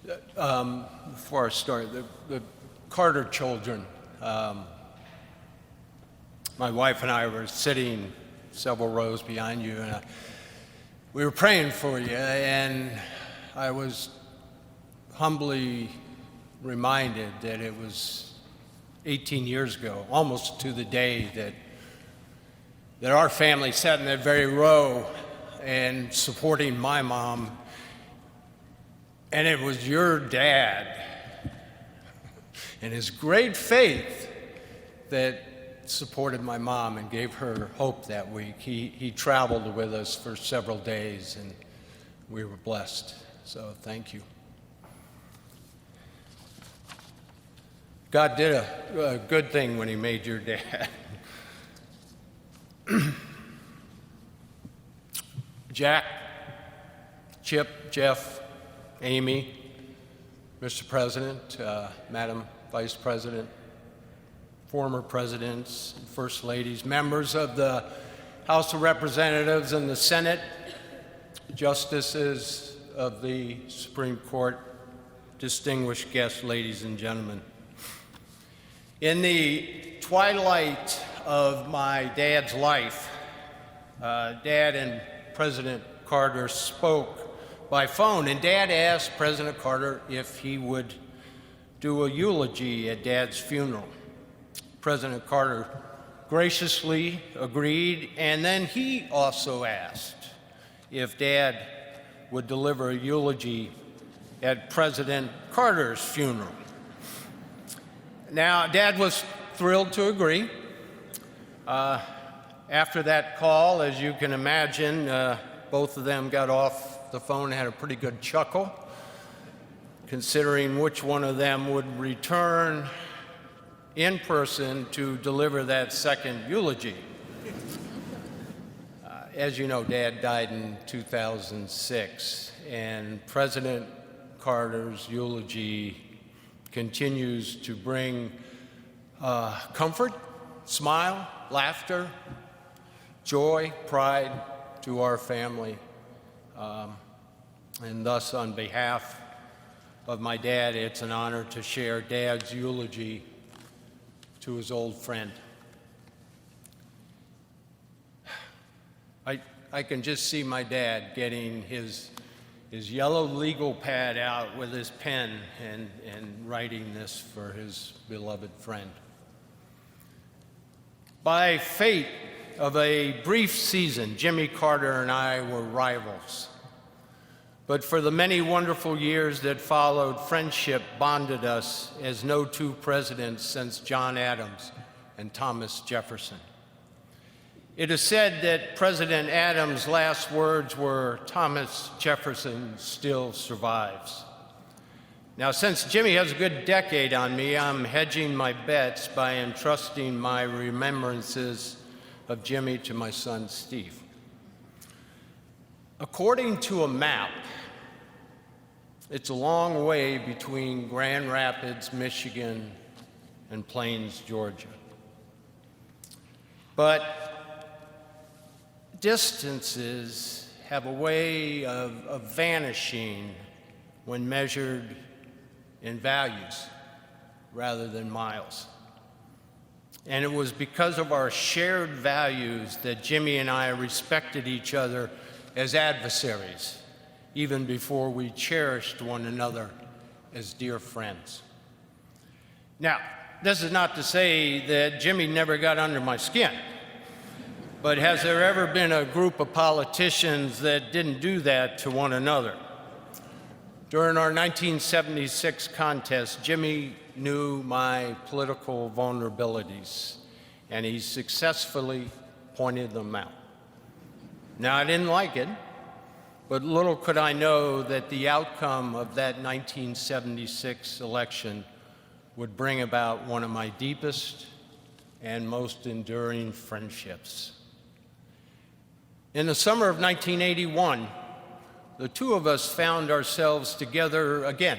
Before I start, the Carter children, my wife and I were sitting several rows behind you, and we were praying for you, and I was humbly reminded that it was 18 years ago, almost to the day, that our family sat in that very row and supporting my mom, and it was your dad and his great faith that supported my mom and gave her hope that week. He traveled with us for several days, and we were blessed, so thank you. God did a good thing when he made your dad. Jack, Chip, Jeff, Amy, Mr. President, Madam Vice President, former presidents, first ladies, members of the House of Representatives and the Senate, justices of the Supreme Court, distinguished guests, ladies and gentlemen. In the twilight of my dad's life, Dad and President Carter spoke by phone, and Dad asked President Carter if he would do a eulogy at Dad's funeral. President Carter graciously agreed, and then he also asked if Dad would deliver a eulogy at President Carter's funeral. Now, Dad was thrilled to agree. After that call, as you can imagine, both of them got off the phone and had a pretty good chuckle, considering which one of them would return in person to deliver that second eulogy. As you know, Dad died in 2006, and President Carter's eulogy continues to bring comfort, smile, laughter, joy, pride to our family. And thus, on behalf of my dad, it's an honor to share Dad's eulogy to his old friend. I can just see my dad getting his yellow legal pad out with his pen and writing this for his beloved friend. By fate of a brief season, Jimmy Carter and I were rivals. But for the many wonderful years that followed, friendship bonded us as no two presidents since John Adams and Thomas Jefferson. It is said that President Adams' last words were, "Thomas Jefferson still survives." Now, since Jimmy has a good decade on me, I'm hedging my bets by entrusting my remembrances of Jimmy to my son, Steve. According to a map, it's a long way between Grand Rapids, Michigan, and Plains, Georgia. But distances have a way of vanishing when measured in values rather than miles. And it was because of our shared values that Jimmy and I respected each other as adversaries, even before we cherished one another as dear friends. Now, this is not to say that Jimmy never got under my skin, but has there ever been a group of politicians that didn't do that to one another? During our 1976 contest, Jimmy knew my political vulnerabilities, and he successfully pointed them out. Now, I didn't like it, but little could I know that the outcome of that 1976 election would bring about one of my deepest and most enduring friendships. In the summer of 1981, the two of us found ourselves together again,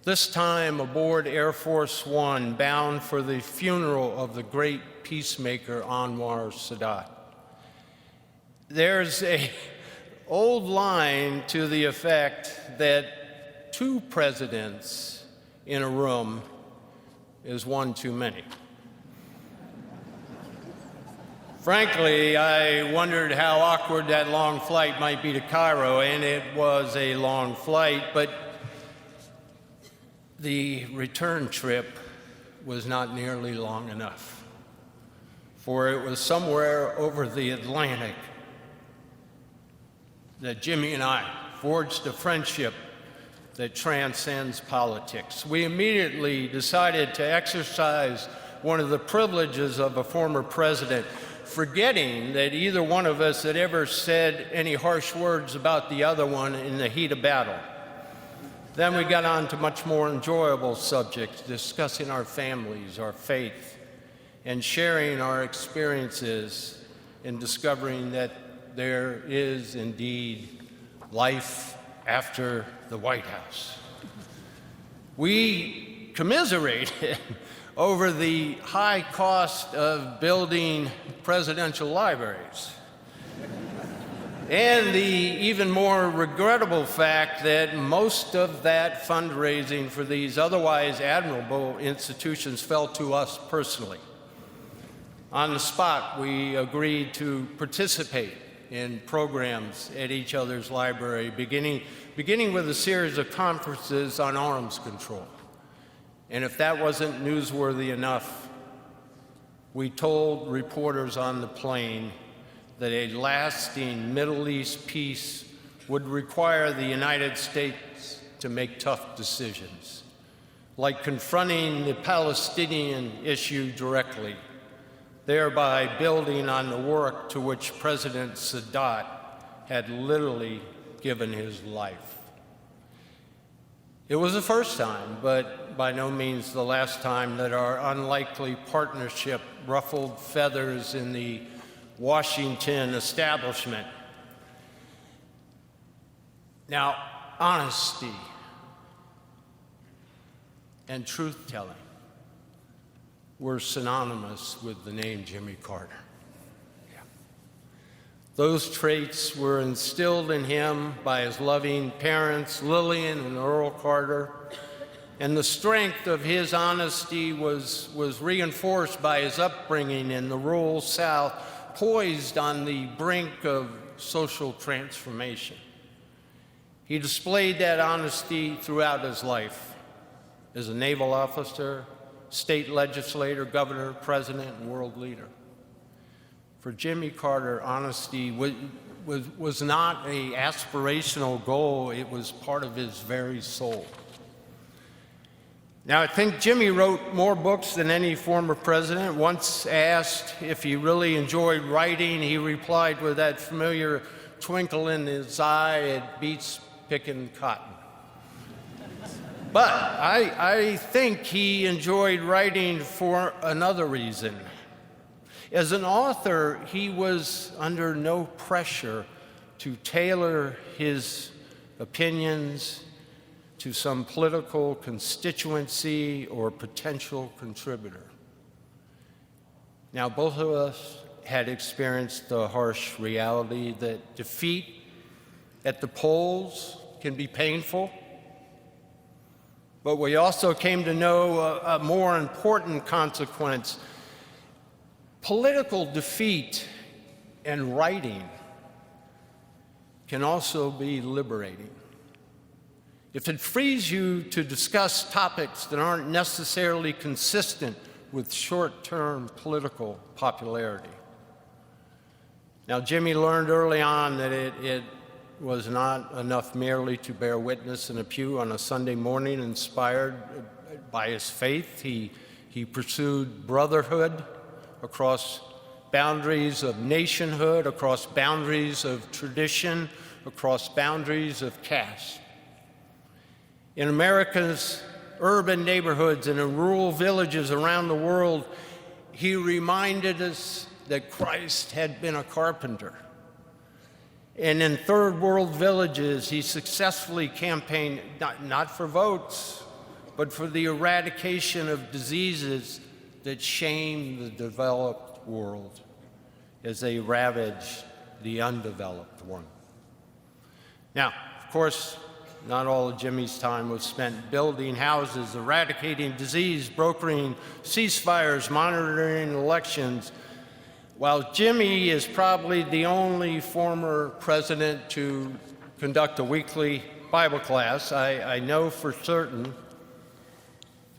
this time aboard Air Force One, bound for the funeral of the great peacemaker Anwar Sadat. There's an old line to the effect that 2 presidents in a room is one too many. Frankly, I wondered how awkward that long flight might be to Cairo, and it was a long flight, but the return trip was not nearly long enough, for it was somewhere over the Atlantic that Jimmy and I forged a friendship that transcends politics. We immediately decided to exercise one of the privileges of a former president, forgetting that either one of us had ever said any harsh words about the other one in the heat of battle. Then we got on to much more enjoyable subjects, discussing our families, our faith, and sharing our experiences in discovering that there is indeed life after the White House. We commiserated over the high cost of building presidential libraries, and the even more regrettable fact that most of that fundraising for these otherwise admirable institutions fell to us personally. On the spot, we agreed to participate in programs at each other's library, beginning with a series of conferences on arms control. And if that wasn't newsworthy enough, we told reporters on the plane that a lasting Middle East peace would require the United States to make tough decisions, like confronting the Palestinian issue directly, thereby building on the work to which President Sadat had literally given his life. It was the first time, but by no means the last time, that our unlikely partnership ruffled feathers in the Washington establishment. Now, honesty and truth-telling were synonymous with the name Jimmy Carter. Yeah. Those traits were instilled in him by his loving parents, Lillian and Earl Carter, and the strength of his honesty was reinforced by his upbringing in the rural South, poised on the brink of social transformation. He displayed that honesty throughout his life as a naval officer, state legislator, governor, president, and world leader. For Jimmy Carter, honesty was not an aspirational goal, it was part of his very soul. Now, I think Jimmy wrote more books than any former president. Once asked if he really enjoyed writing, he replied with that familiar twinkle in his eye, "It beats picking cotton." But I think he enjoyed writing for another reason. As an author, he was under no pressure to tailor his opinions to some political constituency or potential contributor. Now, both of us had experienced the harsh reality that defeat at the polls can be painful, but we also came to know a more important consequence. Political defeat and writing can also be liberating. If it frees you to discuss topics that aren't necessarily consistent with short-term political popularity. Now, Jimmy learned early on that it was not enough merely to bear witness in a pew on a Sunday morning. Inspired by his faith, he pursued brotherhood across boundaries of nationhood, across boundaries of tradition, across boundaries of caste. In America's urban neighborhoods and in rural villages around the world, he reminded us that Christ had been a carpenter. And in third world villages, he successfully campaigned not for votes, but for the eradication of diseases that shame the developed world as they ravage the undeveloped one. Now, of course, not all of Jimmy's time was spent building houses, eradicating disease, brokering ceasefires, monitoring elections. While Jimmy is probably the only former president to conduct a weekly Bible class, I know for certain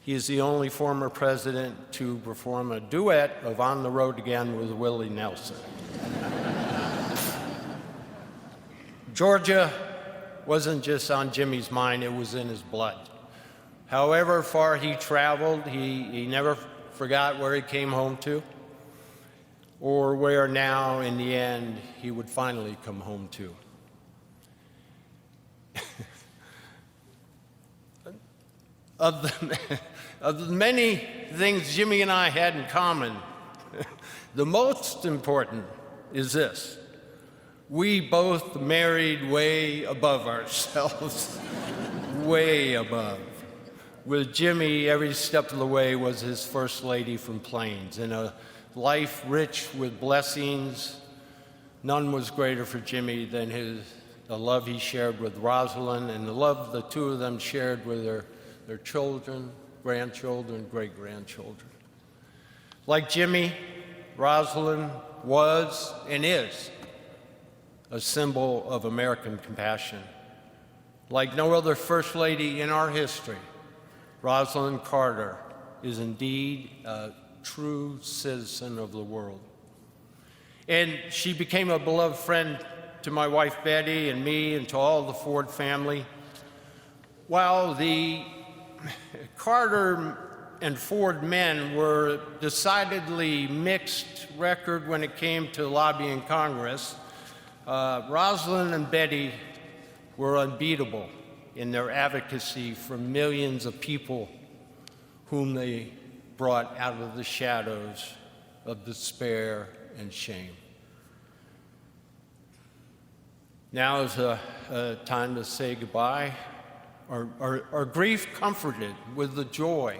he is the only former president to perform a duet of On the Road Again with Willie Nelson. Georgia wasn't just on Jimmy's mind, it was in his blood. However far he traveled, he never forgot where he came home to, or where now, in the end, he would finally come home to. Of the many things Jimmy and I had in common, the most important is this. We both married way above ourselves, way above. With Jimmy, every step of the way was his first lady from Plains. In a life rich with blessings, none was greater for Jimmy than the love he shared with Rosalind and the love the two of them shared with their children, grandchildren, great-grandchildren. Like Jimmy, Rosalind was and is a symbol of American compassion. Like no other First Lady in our history, Rosalind Carter is indeed a true citizen of the world. And she became a beloved friend to my wife Betty and me and to all the Ford family. While the Carter and Ford men were decidedly mixed record when it came to lobbying Congress, Rosalind and Betty were unbeatable in their advocacy for millions of people whom they brought out of the shadows of despair and shame. Now is a time to say goodbye, our grief comforted with the joy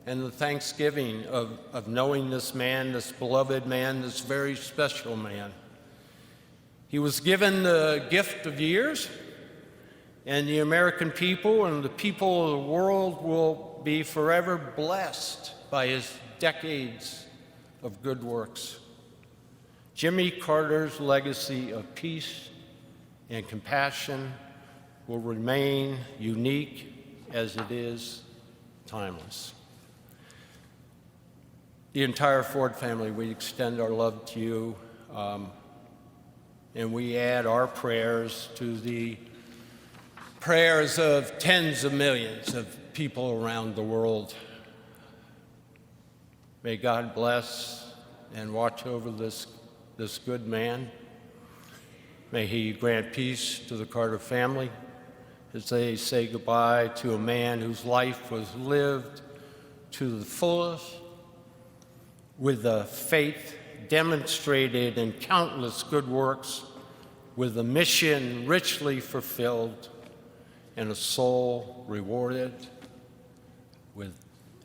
and the thanksgiving of knowing this man, this beloved man, this very special man. He was given the gift of years, and the American people and the people of the world will be forever blessed by his decades of good works. Jimmy Carter's legacy of peace and compassion will remain unique as it is timeless. The entire Ford family, we extend our love to you, and we add our prayers to the prayers of tens of millions of people around the world. May God bless and watch over this good man. May he grant peace to the Carter family as they say goodbye to a man whose life was lived to the fullest, with the faith demonstrated in countless good works, with a mission richly fulfilled, and a soul rewarded with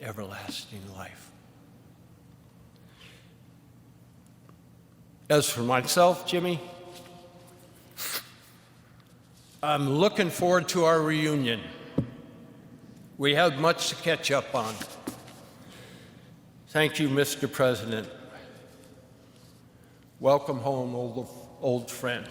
everlasting life. As for myself, Jimmy, I'm looking forward to our reunion. We have much to catch up on. Thank you, Mr. President. Welcome home, old friend.